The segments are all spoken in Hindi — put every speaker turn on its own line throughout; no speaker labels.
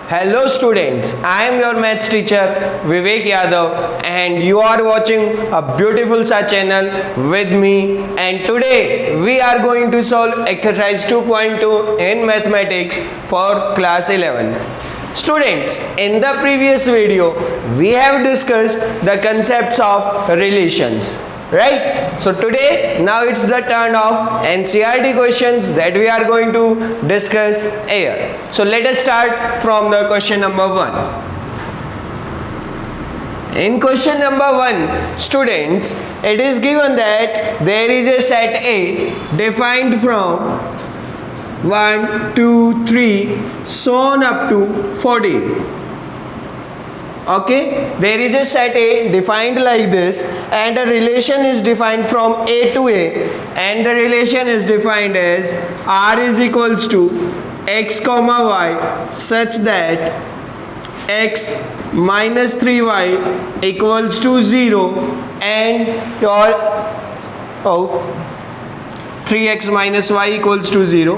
Hello students, I am your maths teacher Vivek Yadav and you are watching a beautiful Sa channel with me, and today we are going to solve exercise 2.2 in mathematics for class 11. Students, in the previous video we have discussed the concepts of relations, right? So today now it's the turn of NCERT questions that we are going to discuss here. So let us start from the question number 1. In question number 1, students, it is given that there is a set A defined from 1, 2, 3 so on up to 14. Okay, there is a set A defined like this, and a relation is defined from A to A, and the relation is defined as R is equals to x comma y such that x minus 3y equals to 0 and your 3x minus y equals to 0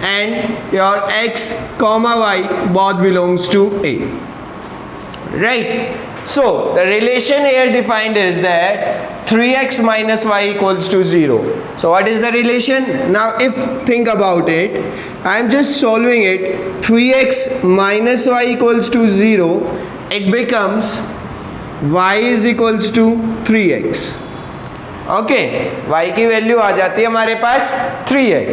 and your x comma y both belongs to A. Right, so the relation here defined is that 3x minus y equals to 0. So what is the relation? Now if think about it, I am just solving it. 3x minus y equals to 0, it becomes y is equals to 3x. Okay, y की वैल्यू आ जाती है हमारे पास 3x,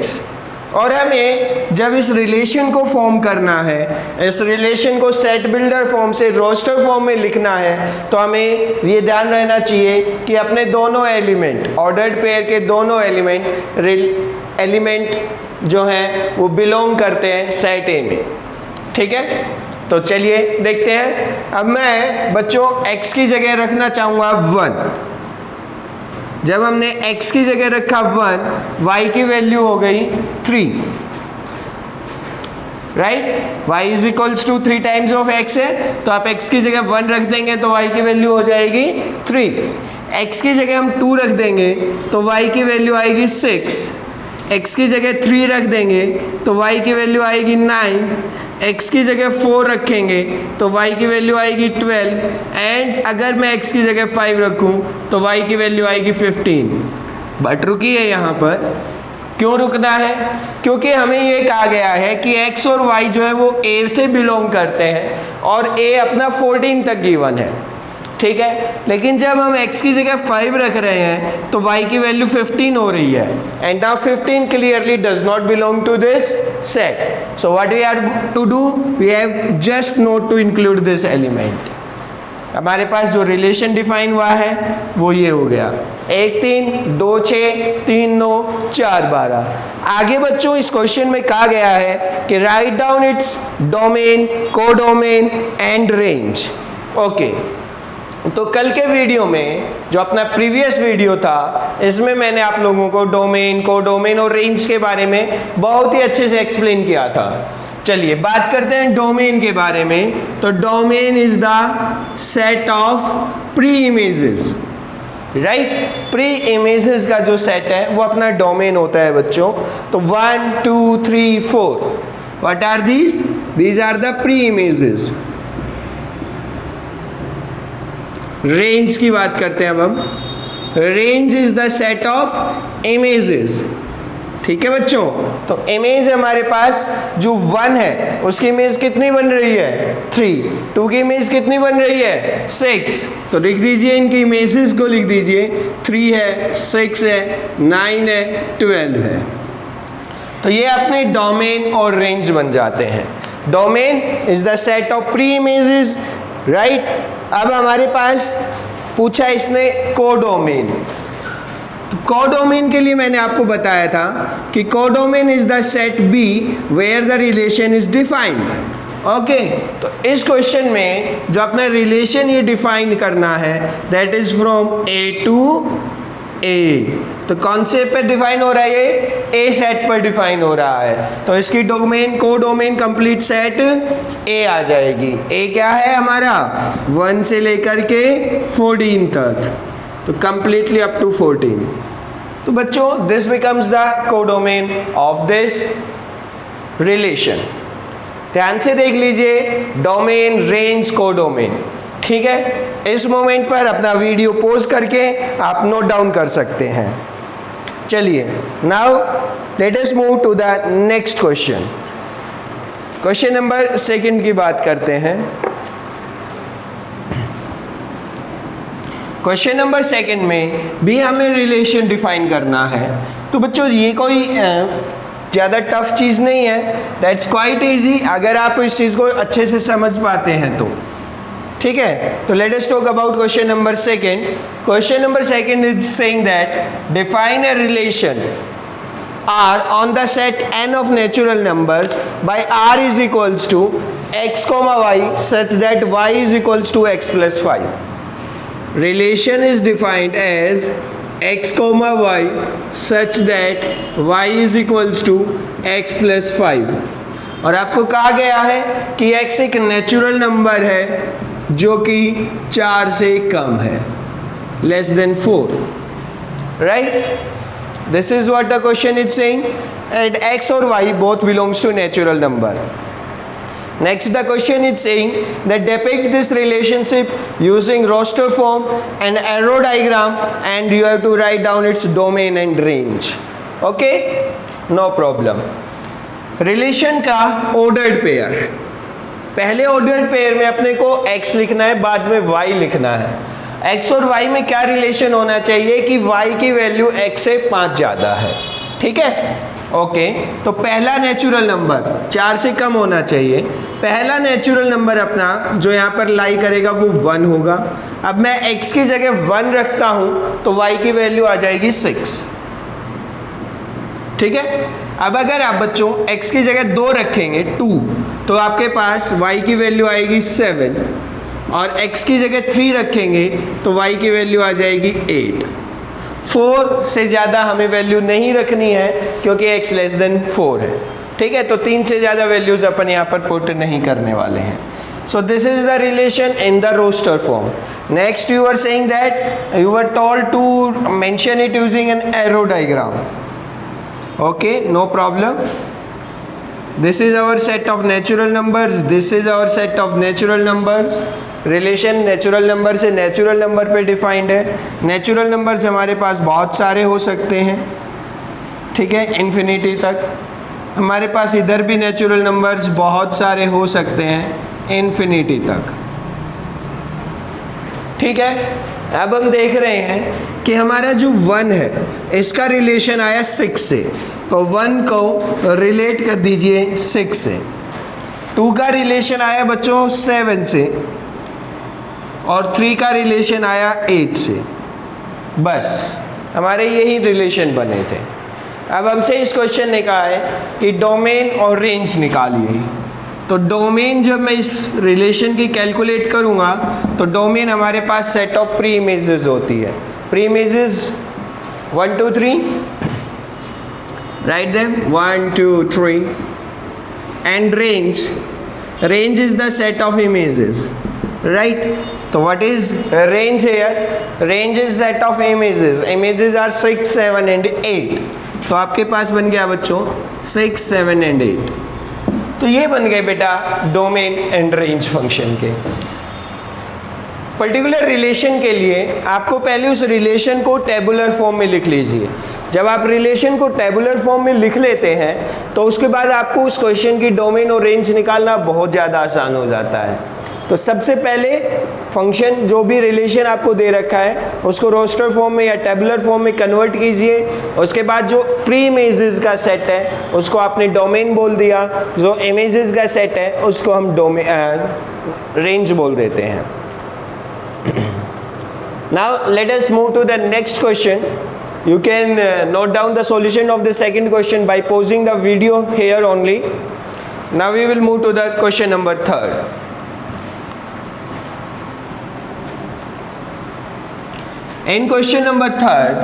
और हमें जब इस रिलेशन को फॉर्म करना है, इस रिलेशन को सेट बिल्डर फॉर्म से रोस्टर फॉर्म में लिखना है, तो हमें ये ध्यान रहना चाहिए कि अपने दोनों एलिमेंट, ऑर्डर्ड पेयर के दोनों एलिमेंट जो हैं वो बिलोंग करते हैं सेट ए में. ठीक है, तो चलिए देखते हैं. अब मैं बच्चों x की जगह रखना चाहूँगा 1. जब हमने x की जगह रखा 1, y की वैल्यू हो गई 3, right. y is equals to 3 times of x है, तो आप x की जगह 1 रख देंगे तो y की वैल्यू हो जाएगी 3. x की जगह हम 2 रख देंगे तो y की वैल्यू आएगी 6. x की जगह 3 रख देंगे तो y की वैल्यू आएगी 9. x की जगह 4 रखेंगे तो y की वैल्यू आएगी 12, एंड अगर मैं x की जगह 5 रखूं तो y की वैल्यू आएगी 15. बट रुकिए, यहाँ पर क्यों रुकना है? क्योंकि हमें ये कहा गया है कि x और y जो है वो a से बिलोंग करते हैं और a अपना 14 तक गिवन है. ठीक है, लेकिन जब हम x की जगह 5 रख रहे हैं तो y की वैल्यू 15 हो रही है, and now 15 clearly does not belong to this set. So what we have to do? We have just not to include this element. हमारे पास जो रिलेशन डिफाइन हुआ है वो ये हो गया 1 3 2 6 3 9 4 12. आगे बच्चों इस क्वेश्चन में कहा गया है कि write down its domain, codomain and range. Okay, तो कल के वीडियो में जो अपना प्रीवियस वीडियो था, इसमें मैंने आप लोगों को डोमेन, कोडोमेन और रेंज के बारे में बहुत ही अच्छे से एक्सप्लेन किया था. चलिए बात करते हैं डोमेन के बारे में. तो domain is the set of pre images, right. Pre images का जो सेट है वो अपना डोमेन होता है बच्चों. तो 1 2 3 4, what are these? These are the pre images. Range की बात करते हैं अब हम. Range is the set of images. ठीक है बच्चों, तो इमेज हमारे पास जो 1 है उसकी इमेज कितनी बन रही है? 3. 2 की इमेज कितनी बन रही है? 6. तो लिख दीजिए, इनकी इमेजेस को लिख दीजिए. 3 है, 6 है, 9 है, 12 है. तो ये अपने डोमेन और रेंज बन जाते हैं. Domain is the set of pre images, right. अब हमारे पास पूछा इसने कोडोमेन. तो कोडोमेन के लिए मैंने आपको बताया था कि codomain is the set B where the relation is defined. Okay, तो इस क्वेश्चन में जो अपना रिलेशन ये डिफाइन करना है that is from A to A. तो कौन से पर डिफाइन हो रहा है? ये ए सेट पर डिफाइन हो रहा है. तो इसकी domain, codomain complete set A आ जाएगी. ए क्या है हमारा? 1 से लेकर के 14 तक, तो कंप्लीटली अप टू 14. तो बच्चों this becomes the codomain of this relation. ध्यान से देख लीजिए, डोमेन, रेंज, कोडोमेन। ठीक है, इस मोमेंट पर अपना वीडियो पॉज करके आप नोट डाउन कर सकते हैं। चलिए, now let us move to the next question. Question number 2 की बात करते हैं। क्वेश्चन नंबर 2 में भी हमें रिलेशन डिफाइन करना है। तो बच्चों ये कोई ज़्यादा टफ चीज़ नहीं है, दैट्स क्वाइट इजी अगर आप इस चीज़ को अच्छे से समझ पाते हैं तो। ठीक है, तो let us talk about question number 2। Question number 2 is saying that define a relation R on the set n of natural numbers by R is equals to x comma y such that y is equals to x plus 5. Relation is defined as x comma y such that y is equals to x plus 5. और आपको कहा गया है कि x एक नेचुरल नंबर है जो कि 4 से कम है, less than 4, right? This is what the question is saying, and x or y both belongs to natural number. Next, the question is saying that depict this relationship using roster form and arrow diagram, and you have to write down its domain and range. Okay, no problem. Relation का ordered pair, पहले ordered pair में अपने को x लिखना है, बाद में y लिखना है। x और y में क्या रिलेशन होना चाहिए कि y की वैल्यू x से 5 ज़्यादा है। ठीक है, ओके। तो पहला नेचुरल नंबर 4 से कम होना चाहिए। पहला नेचुरल नंबर अपना जो यहाँ पर लाई करेगा वो 1 होगा। अब मैं x की जगह 1 रखता हूँ तो y की वैल्यू आ जाएगी 6। ठीक है, अब अगर आप बच्चों x की जगह 2 रखेंगे 2, तो आपके पास y की वैल्यू आएगी 7, और x की जगह 3 रखेंगे तो y की वैल्यू आ जाएगी 8। 4 से ज़्यादा हमें वैल्यू नहीं रखनी है क्योंकि x लेस देन 4 है। ठीक है, तो 3 से ज़्यादा वैल्यूज अपन यहाँ पर पुट नहीं करने वाले हैं। So this is the relation in the roster form. Next you are saying that you are told to mention it using an arrow diagram. Okay, no problem. This is our set of natural numbers. This is our set of natural numbers. Relation natural number से नेचुरल नंबर पे डिफाइंड है। नेचुरल नंबर्स हमारे पास बहुत सारे हो सकते हैं, ठीक है, इन्फिनिटी तक। हमारे पास इधर भी नेचुरल नंबर्स बहुत सारे हो सकते हैं इन्फिनिटी तक। ठीक है, अब हम देख रहे हैं कि हमारा जो 1 है इसका रिलेशन आया 6 से, तो 1 को रिलेट कर दीजिए 6 से। 2 का रिलेशन आया बच्चों 7 से, और 3 का रिलेशन आया 8 से। बस हमारे यही रिलेशन बने थे। अब हमसे इस क्वेश्चन ने कहा है कि डोमेन और रेंज निकालिए। तो डोमेन जब मैं इस रिलेशन की कैलकुलेट करूंगा तो डोमेन हमारे पास सेट ऑफ प्री इमेजेस होती है। Preimages 1 2 3, right them 1 2 3, and range is the set of images, right? तो what is range here? Range is set of images. Images are 6 7 and 8। तो आपके पास बन गया बच्चों 6 7 एंड 8। तो ये बन गए बेटा डोमेन एंड रेंज फंक्शन के। पर्टिकुलर रिलेशन के लिए आपको पहले उस रिलेशन को टेबुलर फॉर्म में लिख लीजिए। जब आप रिलेशन को टेबुलर फॉर्म में लिख लेते हैं तो उसके बाद आपको उस क्वेश्चन की डोमेन और रेंज निकालना बहुत ज़्यादा आसान हो जाता है। तो सबसे पहले फंक्शन जो भी रिलेशन आपको दे रखा है उसको रोस्टर फॉर्म में या टेबुलर फॉर्म में कन्वर्ट कीजिए। उसके बाद जो प्री इमेजेस का सेट है उसको आपने डोमेन बोल दिया, जो इमेजेस का सेट है उसको हम रेंज बोल देते हैं। Now let us move to the next question. You can note down the solution of the second question by pausing the video here only. Now we will move to the question number 3. In question number 3,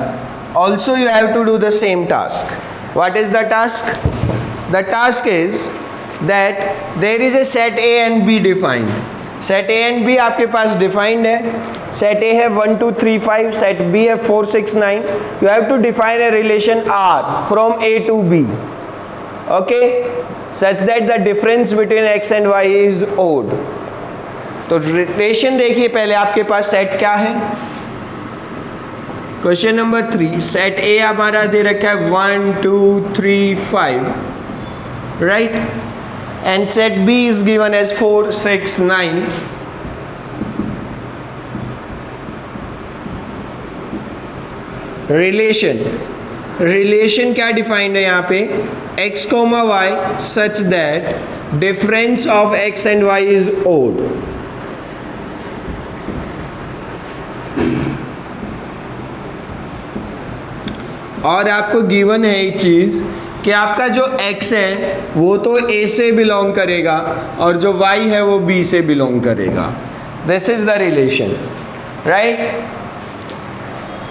also you have to do the same task. What is the task? The task is that there is a set A and B defined. Set A and B आपके पास defined है। सेट ए है 1 2 3 5, सेट बी है 4 6 9। You have to define a relation R from A to B. Okay, such that the difference between x and y is odd. तो रिलेशन देखिए पहले आपके पास सेट क्या है. क्वेश्चन नंबर 3, सेट ए हमारा दे रखा है 1 2 3 5, right, and set B is given as 4 6 9. Relation क्या डिफाइंड है यहाँ पे, x, y such that difference of x and y is odd. और आपको गिवन है एक चीज कि आपका जो x है वो तो a से बिलोंग करेगा और जो y है वो b से बिलोंग करेगा. This is the relation, right.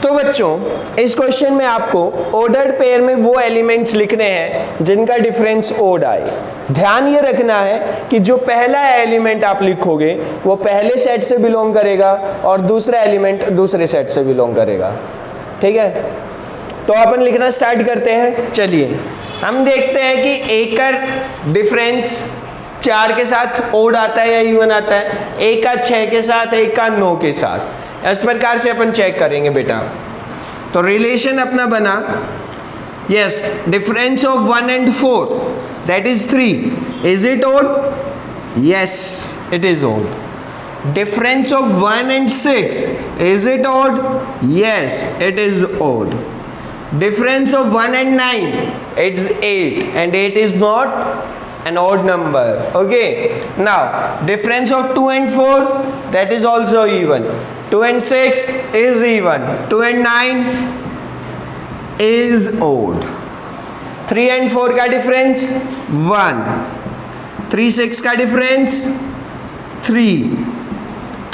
तो बच्चों इस क्वेश्चन में आपको ऑर्डर्ड पेयर में वो एलिमेंट्स लिखने हैं जिनका डिफरेंस ओड आए. ध्यान ये रखना है कि जो पहला एलिमेंट आप लिखोगे वो पहले सेट से बिलोंग करेगा और दूसरा एलिमेंट दूसरे सेट से बिलोंग करेगा. ठीक है, तो अपन लिखना स्टार्ट करते हैं. चलिए हम देखते हैं कि ए का डिफरेंस 4 के साथ ओड आता है या इवन आता है, ए का 6 के साथ, ए का 9 के साथ. इस प्रकार से अपन चेक करेंगे बेटा. तो रिलेशन अपना बना, yes, difference of 1 and 4 that is 3. Is it odd? Yes, it is odd. Difference of 1 and 6 is it odd? Yes, it is odd. Difference of 1 and 9, it's 8, and 8 is not an odd number. Okay. Now difference of 2 and 4, that is also even. 2 and 6 is even. 2 and 9 is odd. 3 and 4 का difference 1. 3 6 का difference 3.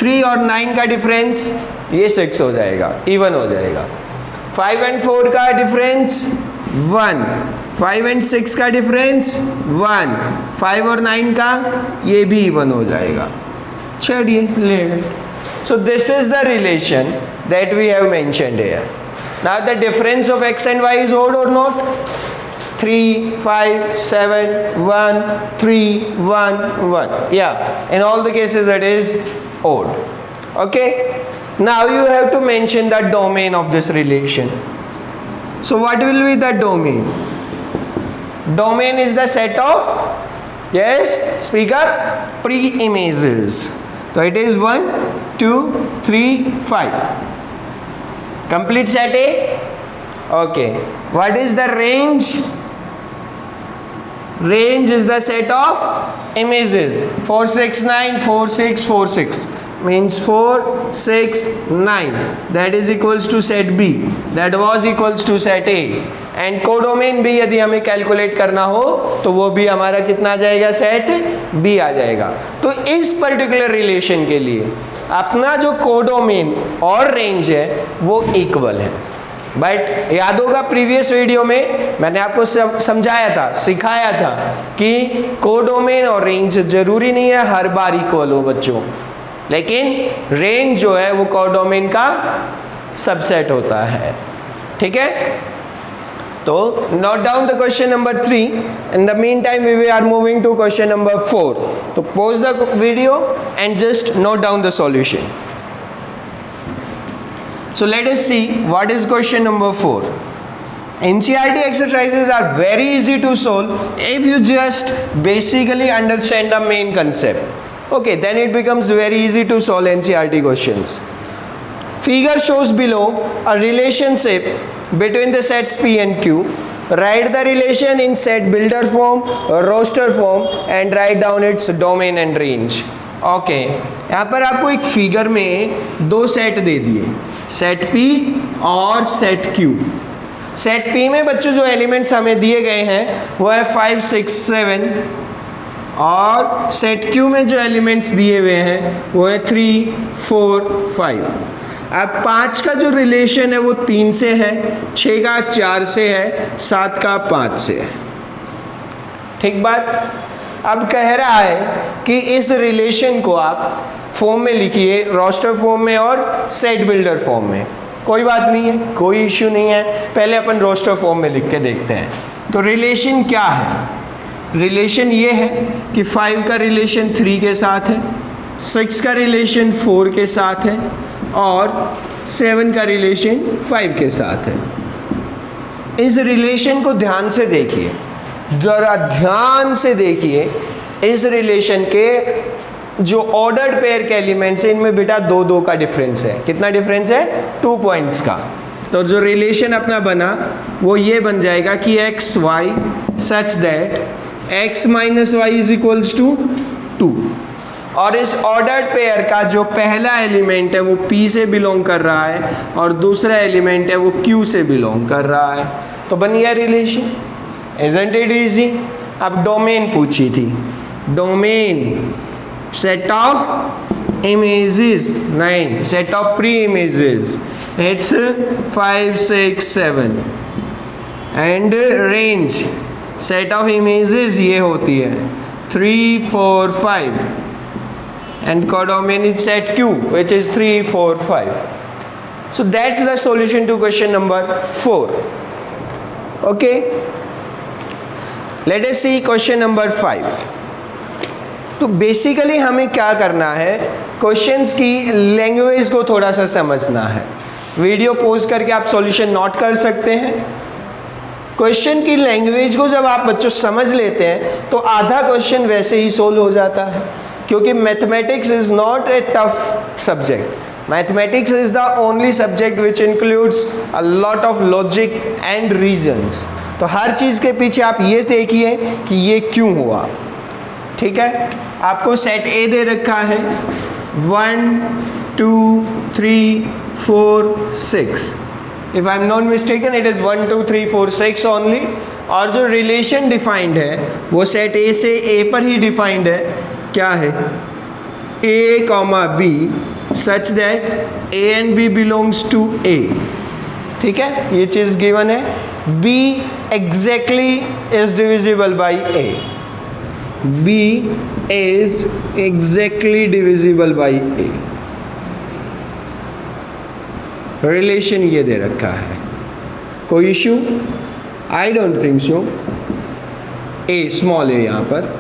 3 और 9 का difference ये 6 हो जाएगा, even हो जाएगा. 5 and 4 का डिफरेंस 1. 5 and 6 का डिफरेंस 1. 5 और 9 का ये भी इवन हो जाएगा. चलिए, so this is the relation that we have mentioned here. Now the difference of x and y is odd और not? 3 5 7 1 3 1 1. Yeah, in all the cases it is odd. Okay. Now you have to mention the domain of this relation. So what will be the domain? Domain is the set of, yes, speaker, pre-images. So it is 1 2 3 5. Complete set A. Okay. What is the range? Range is the set of images. 4 6 9 4 6 4 6. Means 4 6 9, that is equals to set B, that was equals to set A. And codomain भी यदि हमें कैलकुलेट करना हो तो वो भी हमारा कितना आ जाएगा, सेट B आ जाएगा. तो इस पर्टिकुलर रिलेशन के लिए अपना जो कोडोमेन और रेंज है वो इक्वल है. बट याद होगा प्रीवियस वीडियो में मैंने आपको समझाया था, सिखाया था कि कोडोमेन और रेंज जरूरी नहीं है हर बार इक्वल हो बच्चों, लेकिन रेंज जो है वो कोडोमेन का सबसेट होता है. ठीक है, तो note down the question number 3. In the mean time we are moving to question number 4. तो pause the video and just note down the solution. So let us see what is question number 4. NCERT exercises are very easy to solve if you just basically understand the main concept. Okay, then it becomes very easy to solve NCERT questions. Figure shows below a relationship between the sets P and Q. Write the relation in set builder form, roster form, and write down its domain and range. Okay, यहाँ पर आपको एक फिगर में दो सेट दे दिए, सेट P और सेट Q. सेट P में बच्चों जो एलिमेंट्स हमें दिए गए हैं वो है 5 6 7, और सेट Q में जो एलिमेंट्स दिए हुए हैं वो है 3 4 5. अब 5 का जो रिलेशन है वो 3 से है, 6 का 4 से है, 7 का 5 से है. ठीक बात. अब कह रहा है कि इस रिलेशन को आप फॉर्म में लिखिए, रोस्टर फॉर्म में और सेट बिल्डर फॉर्म में. कोई बात नहीं है, कोई इश्यू नहीं है. पहले अपन रोस्टर फॉर्म में लिख के देखते हैं. तो रिलेशन क्या है? रिलेशन ये है कि 5 का रिलेशन 3 के साथ है, 6 का रिलेशन 4 के साथ है और 7 का रिलेशन 5 के साथ है। इस रिलेशन को ध्यान से देखिए, जरा ध्यान से देखिए। इस रिलेशन के जो ऑर्डर्ड पेयर के एलिमेंट्स हैं इनमें बेटा 2-2 का डिफरेंस है। कितना डिफरेंस है? 2 पॉइंट्स का। तो जो रिलेशन अपना बना वो ये बन जाएगा कि x y such that x minus y is equals to 2, और इस ऑर्डर्ड पेयर का जो पहला एलिमेंट है वो P से बिलोंग कर रहा है और दूसरा एलिमेंट है वो Q से बिलोंग कर रहा है। तो बन गया रिलेशन। Isn't it easy? अब डोमेन पूछी थी। डोमेन सेट ऑफ इमेजेस, नहीं set of pre images, it's 5 6 7 and range set of images ये होती है 3 4 5 and codomain is set Q which is 3 4 5. So that's the solution to question number 4. Okay, let us see question number 5. तो बेसिकली हमें क्या करना है, क्वेश्चंस की लैंग्वेज को थोड़ा सा समझना है। वीडियो पॉज करके आप सॉल्यूशन नोट कर सकते हैं। क्वेश्चन की लैंग्वेज को जब आप बच्चों समझ लेते हैं तो आधा क्वेश्चन वैसे ही सोल्व हो जाता है, क्योंकि mathematics is not a tough subject. Mathematics is the only subject which includes a lot of logic and reasons. तो हर चीज के पीछे आप ये देखिए कि ये क्यों हुआ। ठीक है, आपको सेट ए दे रखा है 1 2 3 4 6, if I am not mistaken it is 1 2 3 4 6 only, और जो रिलेशन डिफाइंड है वो सेट ए से ए पर ही डिफाइंड है। क्या है? A comma B such that A and B belongs to A। ठीक है, ये चीज गिवन है। B exactly is divisible by A। B is exactly divisible by A। Relation ये दे रखा है। कोई issue? I don't think so. A small है यहाँ पर।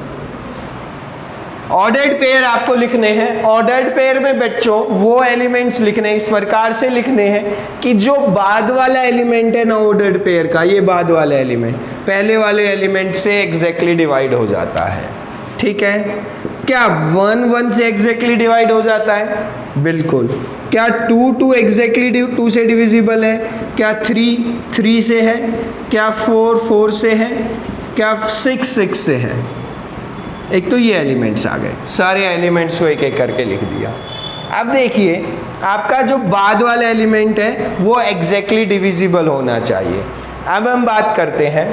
ऑर्डर्ड पेयर आपको लिखने हैं। ऑर्डर्ड पेयर में बच्चों वो एलिमेंट्स लिखने इस प्रकार से लिखने हैं कि जो बाद वाला एलिमेंट है ना ऑर्डर्ड पेयर का, ये बाद वाला एलिमेंट पहले वाले एलिमेंट से एग्जैक्टली डिवाइड हो जाता है। ठीक है, क्या 1 1 से एग्जैक्टली डिवाइड हो जाता है? बिल्कुल। क्या 2 2 एग्जैक्टली 2 से डिविजिबल है? क्या 3 3 से है? क्या 4 4 से है? क्या 6 6 से है? एक तो ये एलिमेंट्स आ गए, सारे एलिमेंट्स को एक एक करके लिख दिया। अब देखिए आपका जो बाद वाला एलिमेंट है वो एग्जैक्टली डिविजिबल होना चाहिए। अब हम बात करते हैं,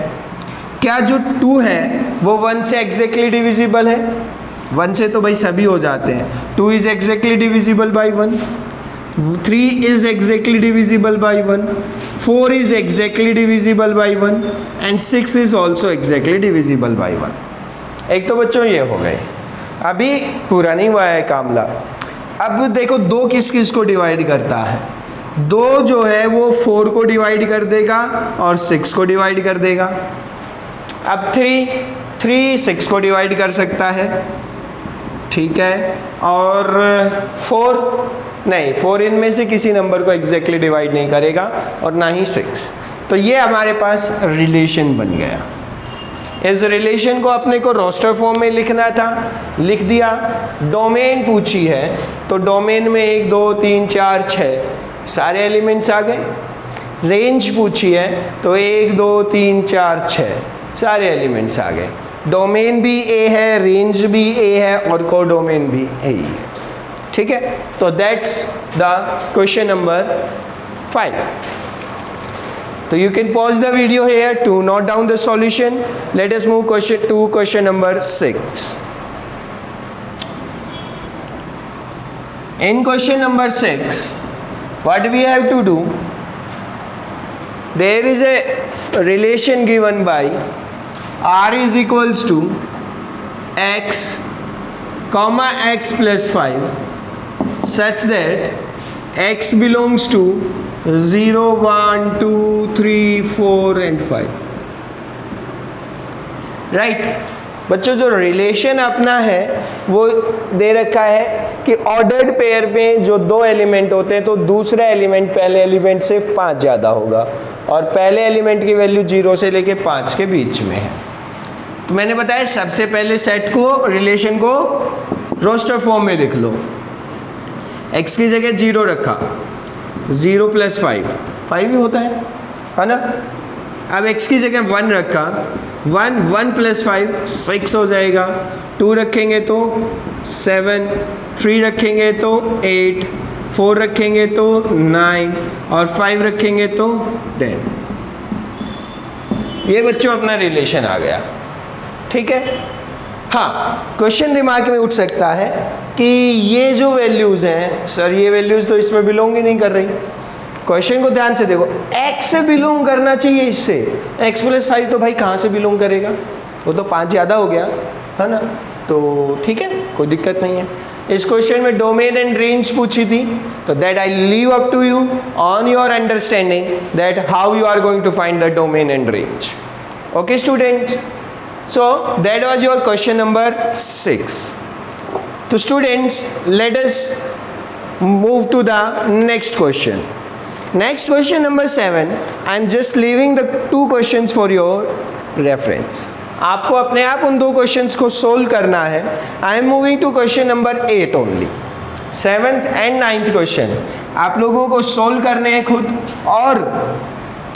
क्या जो 2 है वो 1 से एग्जैक्टली डिविजिबल है? 1 से तो भाई सभी हो जाते हैं। 2 is exactly divisible by 1, 3 is exactly divisible by 1, 4 is exactly divisible by 1 and 6 is also exactly divisible by 1। एक तो बच्चों ये हो गए, अभी पूरा नहीं हुआ है कामला। अब देखो 2 किस किस को डिवाइड करता है? 2 जो है वो 4 को डिवाइड कर देगा और 6 को डिवाइड कर देगा। अब 3 6 को डिवाइड कर सकता है। ठीक है, और 4 इनमें से किसी नंबर को एग्जैक्टली डिवाइड नहीं करेगा और ना ही 6। तो ये हमारे पास रिलेशन बन गया। इस रिलेशन को अपने को रोस्टर फॉर्म में लिखना था, लिख दिया। डोमेन पूछी है तो डोमेन में 1 2 3 4 6 सारे एलिमेंट्स आ गए। रेंज पूछी है तो 1 2 3 4 6 सारे एलिमेंट्स आ गए। डोमेन भी A है, रेंज भी A है और कोडोमेन भी A ही है। ठीक है, तो that's the question number 5. So you can pause the video here to note down the solution. Let us move to question number 6. In question number 6, what we have to do? There is a relation given by R is equals to x comma x plus 5 such that x belongs to 0 1 2 3 4 and 5. Right? बच्चों जो रिलेशन अपना है वो दे रखा है कि ऑर्डर्ड पेयर में जो 2 एलिमेंट होते हैं तो दूसरा एलिमेंट पहले एलिमेंट से 5 ज़्यादा होगा और पहले एलिमेंट की वैल्यू 0 से लेके 5 के बीच में है। तो मैंने बताया सबसे पहले सेट को, रिलेशन को रोस्टर फॉर्म में लिख लो। x की जगह 0 रखा, 0 + 5 ही होता है ना। अब x की जगह 1 रखा, 1 + 5 6 हो जाएगा। 2 रखेंगे तो 7, 3 रखेंगे तो 8, 4 रखेंगे तो 9 और 5 रखेंगे तो 10। ये बच्चों अपना रिलेशन आ गया, ठीक है। हाँ, क्वेश्चन दिमाग में उठ सकता है कि ये जो वैल्यूज़ हैं सर, ये वैल्यूज़ तो इसमें बिलोंग ही नहीं कर रही। क्वेश्चन को ध्यान से देखो, x से बिलोंग करना चाहिए इससे, x + 5 तो भाई कहाँ से बिलोंग करेगा, वो तो 5 ज़्यादा हो गया है ना। तो ठीक है, कोई दिक्कत नहीं है। इस क्वेश्चन में डोमेन एंड रेंज पूछी थी, तो that I leave up to you on your understanding that how you are going to find the domain and range. Okay students, so that was your question number 6. So students, let us move to the next question. Next question number 7. I am just leaving the 2 questions for your reference. आपको अपने आप उन 2 questions को solve करना है। I am moving to question number 8 only. 7th and 9th question आप लोगों को solve करने हैं खुद, और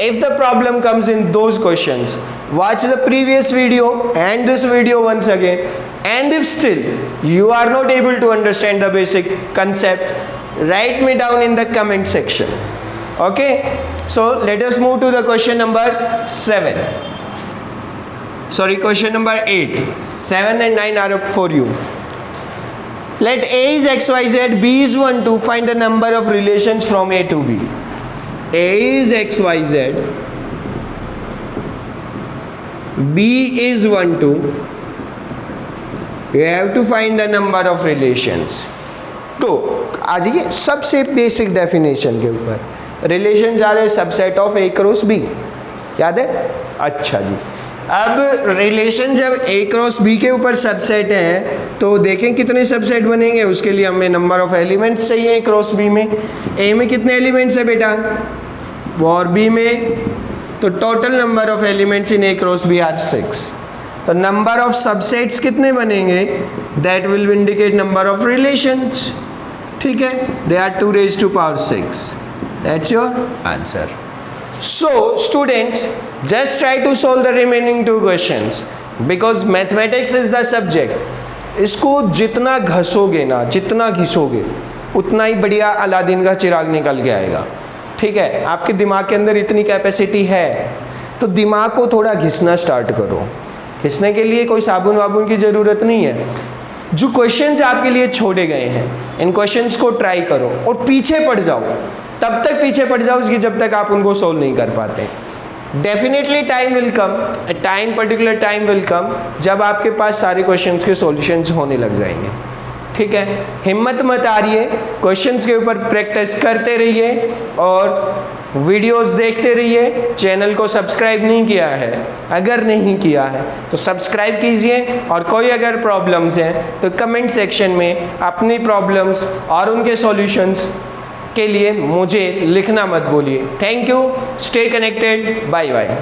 if the problem comes in those questions, watch the previous video and this video once again, and if still you are not able to understand the basic concept, write me down in the comment section. Okay, so let us move to the question number 7. Sorry, question number 8. 7 and 9 are up for you. Let A is xyz, B is 1, 2. Find the number of relations from A to B. A is xyz, B is 1, 2. You have to find the number of relations. तो आ जाइए सबसे बेसिक डेफिनेशन के ऊपर। रिलेशन जा रहे subset of A cross B, याद है? अच्छा जी, अब रिलेशन जब A क्रॉस B के ऊपर सबसेट है तो देखें कितने सबसेट बनेंगे। उसके लिए हमें नंबर ऑफ एलिमेंट्स चाहिए A क्रॉस B में। A में कितने एलिमेंट्स है बेटा, और B में, तो total number of elements in A cross B are 6। तो नंबर ऑफ सबसेट्स कितने बनेंगे, that will indicate number of relations, ठीक है। They are 2 raised to power 6। That's your answer. So students, just try to solve the remaining 2 questions because mathematics is the subject. इसको जितना घसोगे ना, जितना घिसोगे उतना ही बढ़िया अलादीन का चिराग निकल के आएगा, ठीक है। आपके दिमाग के अंदर इतनी कैपेसिटी है तो दिमाग को थोड़ा घिसना स्टार्ट करो। घिसने के लिए कोई साबुन वाबुन की ज़रूरत नहीं है। जो क्वेश्चंस आपके लिए छोड़े गए हैं इन क्वेश्चंस को ट्राई करो और पीछे पड़ जाओ, तब तक पीछे पड़ जाओ कि जब तक आप उनको सोल्व नहीं कर पाते। Definitely time will come, particular time will come जब आपके पास सारे क्वेश्चंस के सॉल्यूशंस होने लग जाएंगे, ठीक है। हिम्मत मत हारिए, क्वेश्चंस के ऊपर प्रैक्टिस करते रहिए और वीडियोस देखते रहिए। चैनल को सब्सक्राइब नहीं किया है, अगर नहीं किया है तो सब्सक्राइब कीजिए, और कोई अगर प्रॉब्लम्स हैं तो कमेंट सेक्शन में अपनी प्रॉब्लम्स और उनके सॉल्यूशंस के लिए मुझे लिखना मत भूलिए। Thank you, stay connected, bye bye.